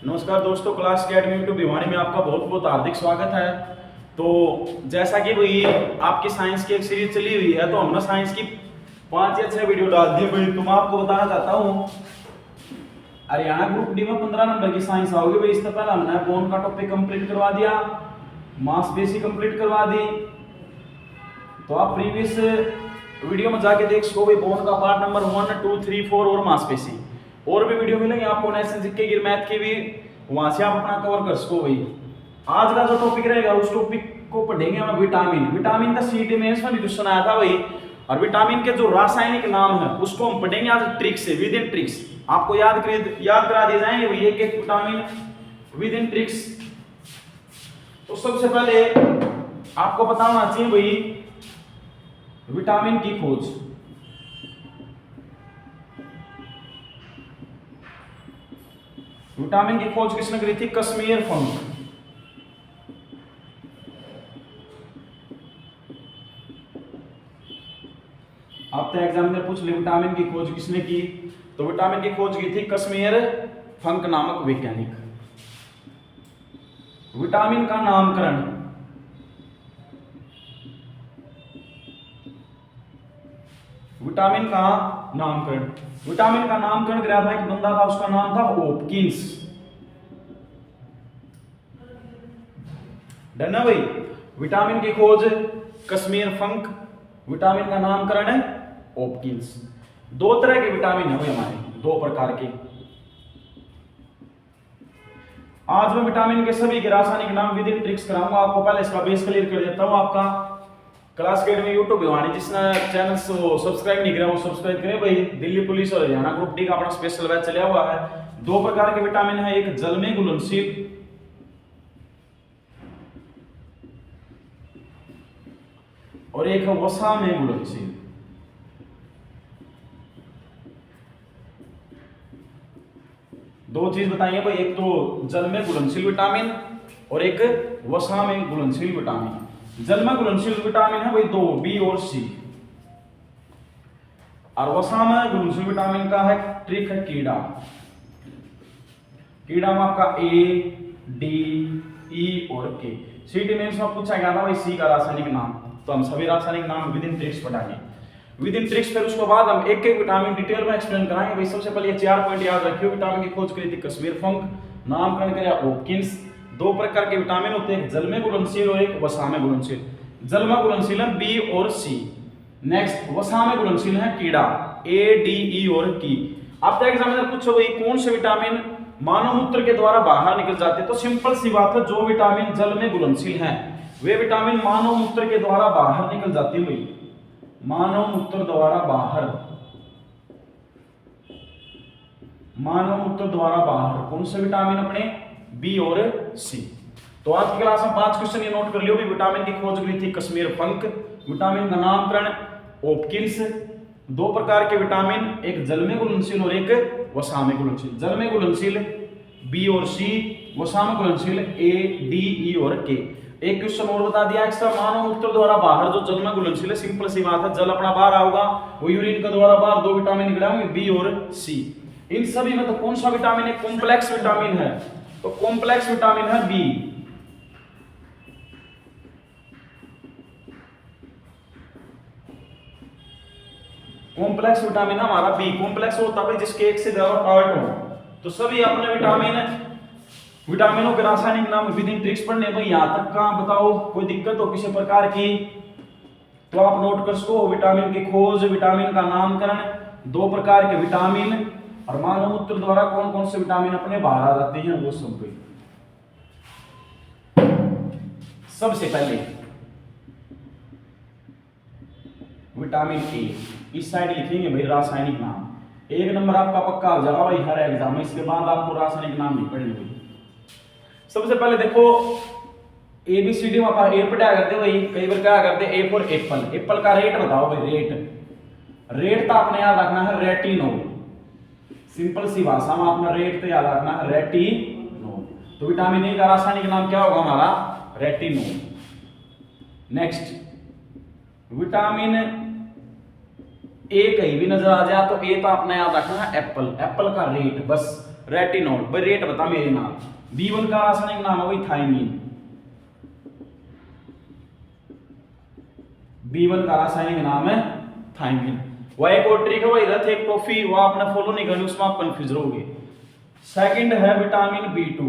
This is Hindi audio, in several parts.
नमस्कार दोस्तों, क्लास अकेडमी यूट्यूब भिवानी में आपका बहुत बहुत हार्दिक स्वागत है। तो जैसा कि भाई आपकी साइंस की एक सीरीज चली हुई है, तो हमने साइंस की 5 या 6 वीडियो डाल दी भाई। तो मैं आपको बताना चाहता हूँ, हरियाणा ग्रुप डी में 15 नंबर की साइंस आओगे भाई। इससे पहले हमने बोन का टॉपिक कंप्लीट करवा दिया, मांसपेशी कंप्लीट करवा दी। तो आप प्रीवियस वीडियो में जाके देख सको भाई, बोन का पार्ट नंबर 1, 2, 3, 4 और मांसपेशी और भी वीडियो मिलेंगे आपको, नेशनल जीके की, मैथ की भी, वहां से आप अपना कवर कर सको भाई। आज का जो टॉपिक रहेगा उस टॉपिक को पढ़ेंगे हम विटामिन। विटामिन का सीडी में इसमें भी क्वेश्चन आया था भाई, और विटामिन के जो रासायनिक नाम है उसको हम पढ़ेंगे आज ट्रिक से, विद इन ट्रिक्स। आपको याद करा दिए जाएंगे भाई एक एक विटामिन विद इन ट्रिक्स। तो सबसे पहले आपको पता होना चाहिए भाई विटामिन की खोज। विटामिन की खोज किसने करी थी? कश्मीर फंक। आपसे एग्जाम में पूछ ले विटामिन की खोज किसने की, तो विटामिन की खोज की थी कश्मीर फंक नामक वैज्ञानिक। विटामिन का नामकरण, विटामिन का नामकरण, विटामिन का नामकरण कराया था एक बंदा था, उसका नाम था हॉपकिंस। डन है भाई। विटामिन की खोज कश्मीर फंक, विटामिन का नामकरण है हॉपकिंस। 2 तरह के विटामिन है भाई हमारे, 2 प्रकार के। आज मैं विटामिन के सभी के रासायनिक नाम विद इन ट्रिक्स कराऊंगा आपको। पहले इसका बेस क्लियर कर देता हूं। आपका क्लास अकेडमी यूट्यूब भिवानी, जिसने चैनल को सब्सक्राइब नहीं किया वो सब्सक्राइब करें भाई। दिल्ली पुलिस और हरियाणा ग्रुप डी का अपना स्पेशल बैच चला हुआ है। 2 प्रकार के विटामिन है, एक जल में घुलनशील और एक है वसा में घुलनशील। दो चीज बताइए भाई, एक तो जल में घुलनशील विटामिन और एक वसा में घुलनशील विटामिन। जल में घुलनशील विटामिन है भाई 2, बी और सी, और वसा में घुलनशील विटामिन का है ट्रिक है कीड़ा। कीड़ा में आपका ए, डी, ई और के। सीटी में इसमें पूछा गया था भाई सी का रासायनिक नाम, तो हम सभी रासायनिक नाम विद इन ट्रिक्स पढ़ाएंगे। विद इन ट्रिक्स, फिर उसके बाद हम एक एक विटामिन डिटेल में एक्सप्लेन कराएंगे भाई। सबसे पहले ये 4 पॉइंट याद रखियो। विटामिन की खोज करी थी कश्मीर फंक, नामकरण किया हॉपकिंस। 2 प्रकार के विटामिन होते हैं, जल में घुलनशील और एक वसा में घुलनशील। जल में घुलनशील है बी और सी। नेक्स्ट वसा में घुलनशील है कीड़ा, ए, डी, ई और की। आपका एग्जामिनर पूछो भाई कौन से विटामिन मानव मूत्र के द्वारा बाहर निकल जाते हैं, तो सिंपल सी बात है, जो विटामिन जल में घुलनशील हैं वे विटामिन मानव मूत्र के द्वारा बाहर निकल जाते हैं भाई। मानव मूत्र द्वारा बाहर, मानव मूत्र द्वारा बाहर कौन से विटामिन? अपने बी और सी। तो आज की क्लास में 5 क्वेश्चन ये नोट कर लियो भी। विटामिन की खोज करी थी कश्मीर फंक, विटामिन का नामकरण हॉपकिंस, 2 प्रकार के विटामिन, एक जल में घुलनशील और एक वसा में घुलनशील। जल में घुलनशील बी और सी, वसा में घुलनशील ए, डी, ई और के। एक क्वेश्चन और बता दिया एक्स्ट्रा, मानव मूत्र द्वारा बाहर जो जल में घुलनशील है, सिंपल सी बात है, जल अपना बाहर आऊगा, वो यूरिन का द्वारा बाहर 2 विटामिन निकले होंगे बी और सी। इन सभी में तो कौन सा विटामिन है? कॉम्प्लेक्स विटामिन है, तो कॉम्प्लेक्स विटामिन है बी। कॉम्प्लेक्स विटामिन हमारा बी। कॉम्प्लेक्स होता है जिसके एक से ज्यादा पार्ट हो। तो सभी अपने विटामिनों के रासायनिक नाम विद इन ट्रिक्स पढ़ने भाई। यहां तक का बताओ, कोई दिक्कत हो किसी प्रकार की तो आप नोट कर सको। विटामिन की खोज, विटामिन का नामकरण, 2 प्रकार के विटामिन और मानव मूत्र द्वारा कौन कौन से विटामिन अपने बाहर आ जाते हैं वो सब भाई। सबसे पहले विटामिन ए, इस साइड लिखेंगे भाई रासायनिक नाम। 1 नंबर आपका पक्का हो जाएगा भाई हर एग्जाम में। इसके बाद आपको रासायनिक नाम नहीं पढ़ने भाई। सबसे पहले देखो ABCD में आप ए पढ़ा करते भाई, कई बार क्या करते ए फॉर एप्पल। एप्पल का रेट बताओ भाई, रेट तो आपने याद रखना है रेटिनोल। सिंपल सी भाषा में आपने रेट तो याद रखना है रेटिनोल। तो विटामिन ए का रासायनिक नाम क्या होगा हमारा? रेटिनोल। नेक्स्ट विटामिन ए कहीं भी नजर आ जाए तो ए तो आपने याद रखना है एप्पल। एप्पल का रेट, बस रेटिनॉल। भाई रेट बता मेरे नाम। B1 का रासायनिक नाम है भाई थायमीन। B1 का रासायनिक नाम है थायमीन। वह एक और ट्रिक है भाई रथ एक टॉफी, वो आपने फॉलो नहीं करनी, उसमें आप कंफ्यूज रहोगे। सेकंड है विटामिन B2।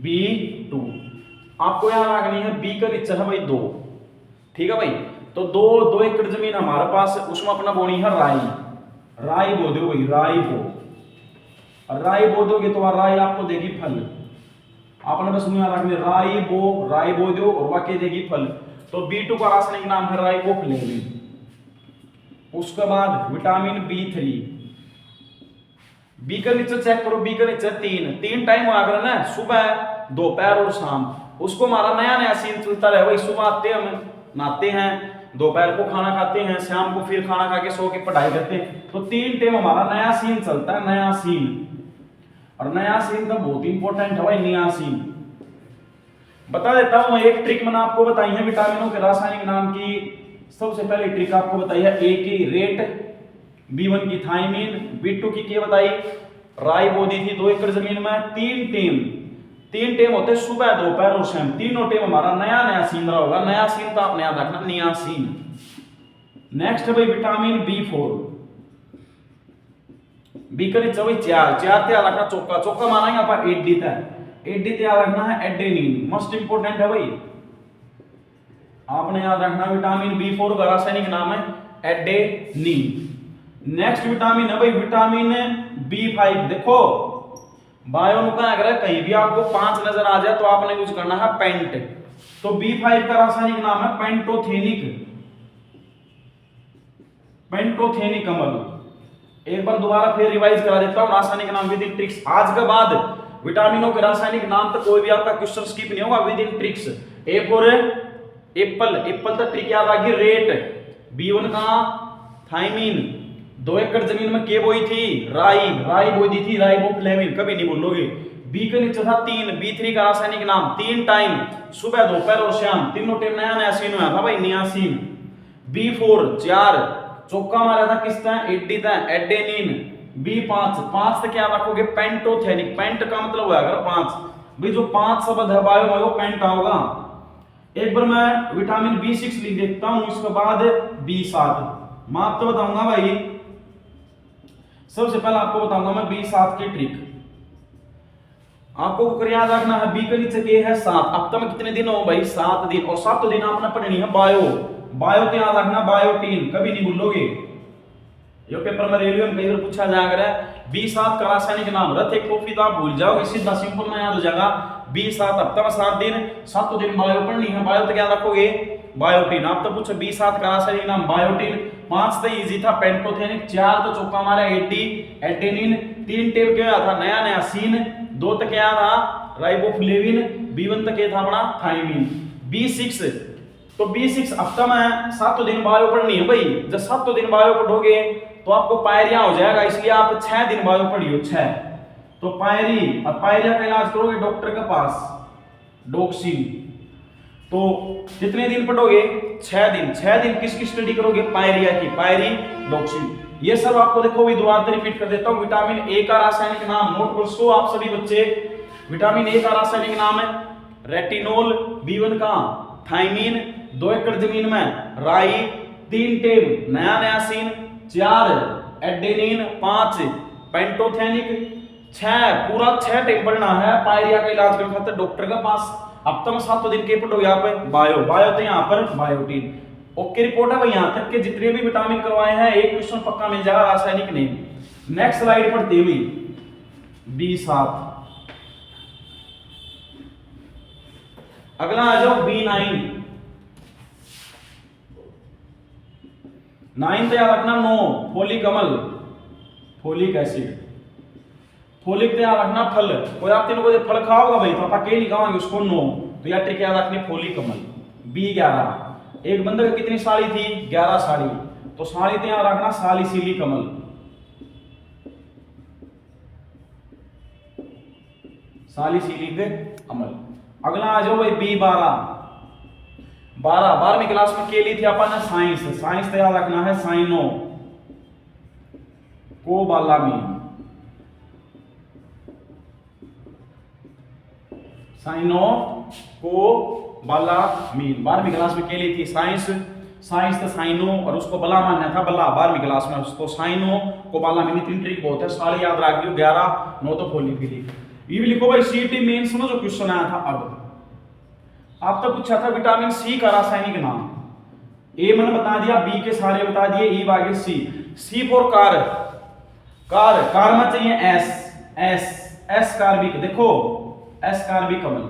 B2 आपको यहां रखनी है, बी का नीचे है भाई 2, ठीक है भाई। तो 2 एकड़ जमीन हमारे पास, उसमें अपना बोनी है राई। राई बो दो भाई, राई बो। राई बो दोगे तो राई आपको देगी फल। आपने बस मुझे रखने राई बो दो और वाकई देगी फल। तो B2 का रासायनिक नाम है राइबोफ्लेविन। उसके बाद विटामिन B3। बी का नीचे चेक करो, बी का नीचे 3 टाइम आकर ना, सुबह दोपहर और शाम। उसको हमारा नया नया सीन चलता रहे भाई। सुबह आते हैं हम नहाते हैं, दोपहर को खाना खाते हैं, शाम को फिर खाना खा के सो के पढ़ाई करते हैं। तो 3 टाइम हमारा नया सीन चलता है, नया सीन। और नया सीन तो बहुत इंपॉर्टेंट है भाई, नया सीन। बता देता हूं एक ट्रिक मैंने आपको बताई है विटामिनों के रासायनिक नाम की। सबसे पहले ट्रिक आपको बताई है ए की रेट, B1 की थायमीन, B2 की क्या बताई राई बो दी थी 2 एकड़ जमीन में। 3 टाइम होते सुबह दोपहर और शाम। तीनों टाइम हमारा नया नया सीन रहा होगा। नया सीन तो आपने याद रखना, नया सीन। नेक्स्ट है भाई विटामिन B4। बी का नीचे भाई 4 तैयार रखना, चौका माना यहाँ पर 8D तक। 8D तैयार रखना है एडेनिन, मोस्ट इंपोर्टेंट है भाई। आपने याद रखना विटामिन B4 का रासायनिक नाम है एडेनिन। नेक्स्ट विटामिन है भाई विटामिन B5। देखो बायो का अगर कहीं भी आपको 5 नजर आ जाए तो आपने यूज करना है पेंट। तो B5 का रासायनिक नाम है पेंटोथेनिक अम्ल। एक बार दोबारा फिर रिवाइज करा देता हूं रासायनिक नाम विद इन ट्रिक्स। आज के बाद विटामिनों के रासायनिक नाम तो कोई भी आपका क्वेश्चन स्किप नहीं होगा with in tricks. A for Apple तो ट्रिक याद आ गई, रेट। B1 का थायमीन, 2 एकड़ जमीन में के बोई थी राई बोई दी थी राइबोफ्लेविन, कभी नहीं भूलोगे। बी के नीचे था 3, B3 का रासायनिक नाम 3 टाइम सुबह दोपहर और शाम, तीनों टाइम नया नया सीन हुआ था भाई, नया सीन। B4 4 चौका मारा था किसका 80 था एडेनिन। B5 क्या रखोगे पेंटोथेनिक। पेंट का मतलब हुआ अगर 5 भाई, जो 5 शब्द है बायो में वो पेंट होगा। एक बार मैं विटामिन B6 लिख देता हूं, इसके बाद B7 मैं आपको बताऊंगा भाई। सबसे पहले आपको बताऊंगा मैं B7 की ट्रिक। आपको याद रखना है बी के नीचे के है 7। अब तक कितने दिन हो भाई 7 दिन, और 7 दिन आपने पढ़नी है बायो तो याद रखना बायोटीन, कभी नहीं भूलोगे। ये पेपर में रेलवे में कई बार पूछा जाएगा। B7 का रासायनिक नाम रथ एक टॉफी तो आप भूल जाओगे, सीधा सिंपल में याद हो जाएगा। B7 हफ्ता में 7 दिन, 7 दिन बायो पढ़नी है। बायो तो क्या रखोगे बायोटीन। आप तो पूछो B7 का रासायनिक नाम बायोटीन। 5 तो इजी था पेंटोथेनिक, 4 तो चौका मारा एडेनिन, 3 टेप क्या था नया नया सीन, 2 तक क्या था राइबोफ्लेविन, B1 तक क्या था अपना थायमीन। B6 तो B6 हफ्ता में 7 दिन बायो पढ़नी है भाई। जब 7 दिन बायो पढ़ोगे तो आपको पायरिया हो जाएगा, इसलिए आप 6 दिन बायो पढ़ियो 6। तो पायरिया का इलाज करोगे डॉक्टर के पास, डॉक्सिन। तो कितने दिन पढ़ोगे 6 दिन। 6 दिन किसकी स्टडी करोगे पायरिया की, पायरिडॉक्सिन। ये सब आपको देखो भी दोबारा रिपीट कर देता हूं। विटामिन ए का रासायनिक नाम नोट कर सो आप सभी बच्चे। विटामिन ए का रासायनिक नाम है रेटिनोल, B1 का थायमीन, 2 एकड़ जमीन में राई, 3 टेम नया नया सीन, 4 एडेनिन, 5 पेंटोथेनिक, 6 पूरा 6 टेम पढ़ना है पायरिया का इलाज करने खातिर डॉक्टर के पास। अब तक 7 दिन के पढ़ो यहाँ पे बायो तो यहाँ पर बायोटीन। ओके रिपोर्ट है भाई। यहाँ तक के जितने भी विटामिन करवाए हैं एक क्वेश्चन पक्का मिल जाएगा रासायनिक नेम। नेक्स्ट स्लाइड पर देवी B7। अगला आ जाओ B9। 9 तो याद रखना 9 फोलिक अम्ल, फोलिक एसिड। फोलिक तो याद रखना फल। कोई आप तीनों को फल खाओगा भाई तो आप नहीं खाओगे उसको 9, तो यार ट्रिक याद रखनी फोलिक अम्ल। B11 एक बंदे की कितनी साड़ी थी 11 साड़ी, तो साड़ी तो याद रखना सालिसिलिक अम्ल। सालिसिलिक अम्ल। अगला आ जाओ भाई B12। 12वीं क्लास में के ली थी अपन साइंस तो याद रखना है साइनो। कोबालामीन, साइनोकोबालामीन। 12वीं क्लास में के लिए थी साइंस, साइंस था साइनो और उसको बला मानना था, बला 12वीं क्लास में उसको साइनो कोबालामीन। तीन ट्रिक बहुत है, साल याद रख लियो, 11 9 तो खोली फिर ये भी लिखो भाई। सीटी मेन समझो क्वेश्चन आया था। अब आप तो पूछा था विटामिन सी का रासायनिक नाम। ए मैंने बता दिया, बी के सारे बता दिए, ई आगे सी। सी फॉर कार, कार में चाहिए एस, एस कार्बिक। देखो एस कार्बिक अम्ल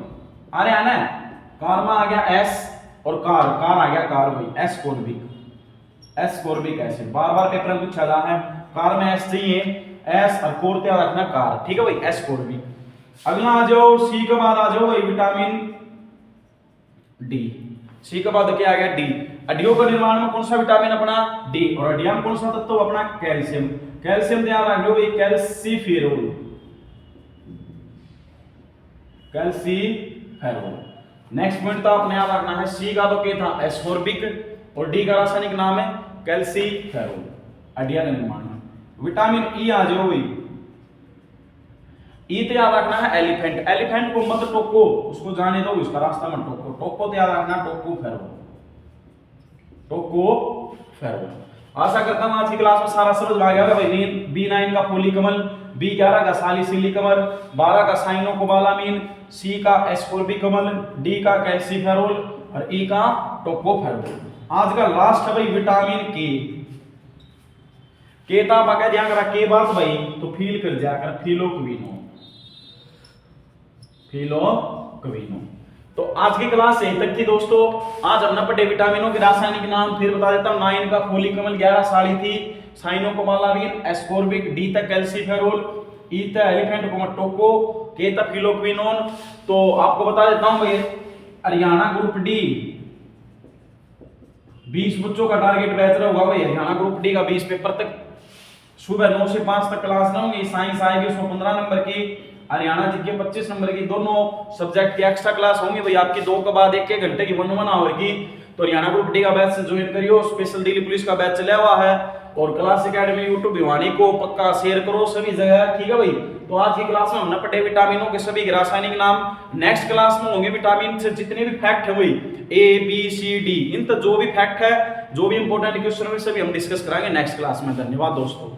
आ रहा है ना, कार में आ गया एस और कार आ गया कार्बिक, एस कोर्बिक एसिड। बार बार पेपर में पूछा जा है, कार में एस चाहिए, एस और कोर तैयार रखना कार, ठीक है भाई, एस कोर्बिक। अगला आ जाओ, सी के बाद आ जाओ भाई विटामिन डी। सी के बाद क्या आ गया डी। हड्डियों का निर्माण में कौन सा विटामिन अपना, डी। और हड्डियां में कौन सा तत्व अपना, कैल्शियम। कैल्शियम ध्यान रख लो भाई, कैल्सीफेरोल, कैल्सीफेरोल। नेक्स्ट पॉइंट तो अपने याद रखना है, सी का तो क्या था एस्कोर्बिक और डी का रासायनिक नाम है कैल्सीफेरोल, हड्डियां का निर्माण में। विटामिन ई आ जाओ भाई, ई तो याद रखना है एलिफेंट, एलिफेंट को मत टोको, उसको जाने दो, उसका रास्ता मत टोको। टोको तो याद रखना टोकोफेरोल, टोकोफेरोल। आशा करता हूं आज की क्लास में सारा समझ आ गया होगा भाई। B9 का फोलिकमल, B11 का सालिसिलिकमल, 12 का साइनोकोबालामीन, C का एस्कोर्बिकमल, D का कैल्सीफेरोल और E का टोकोफेरोल। आज का लास्ट है भाई विटामिन के ता बाका ध्यान करा के बात भाई तो फील कर जाकर फिलोक्विनो, फिलोक्विनो। तो आज की क्लास यहीं तक थी दोस्तों। आज हमने पढ़े विटामिनों के रासायनिक नाम, फिर बता देता हूं। 9 का फोलिकमल, 11 साड़ी थी, साइनोकोबालामीन, एस्कोर्बिक, डी तक कैल्सीफेरोल, ई तक एलिफेंट टोको, के तक फिलोक्विनोन। तो आपको बता देता हूं भाई, हरियाणा ग्रुप डी 20 बच्चों का टारगेट बैच रहा होगा भाई। हरियाणा ग्रुप डी का 20 पेपर तक सुबह 9 से 5 तक क्लास होंगी। साइंस आएगी उसमें 15 नंबर की, हरियाणा जीके 25 नंबर की, दोनों सब्जेक्ट की एक्स्ट्रा क्लास होंगी भाई आपकी 2 के बाद 1 घंटे की 1 आवर की। तो हरियाणा ग्रुप डी का बैच से ज्वाइन करियो। स्पेशल दिल्ली पुलिस का बैच चला हुआ है और क्लास एकेडमी यूट्यूब भिवानी को पक्का शेयर करो सभी जगह, ठीक है भाई। तो आज की क्लास में हमने पढ़े विटामिनों के सभी रासायनिक नाम। नेक्स्ट क्लास में होंगे विटामिन से जितने भी फैक्ट है वही A B C D, इन तो जो भी फैक्ट है, जो भी इंपॉर्टेंट क्वेश्चन है सभी हम डिस्कस कराएंगे नेक्स्ट क्लास में। धन्यवाद दोस्तों।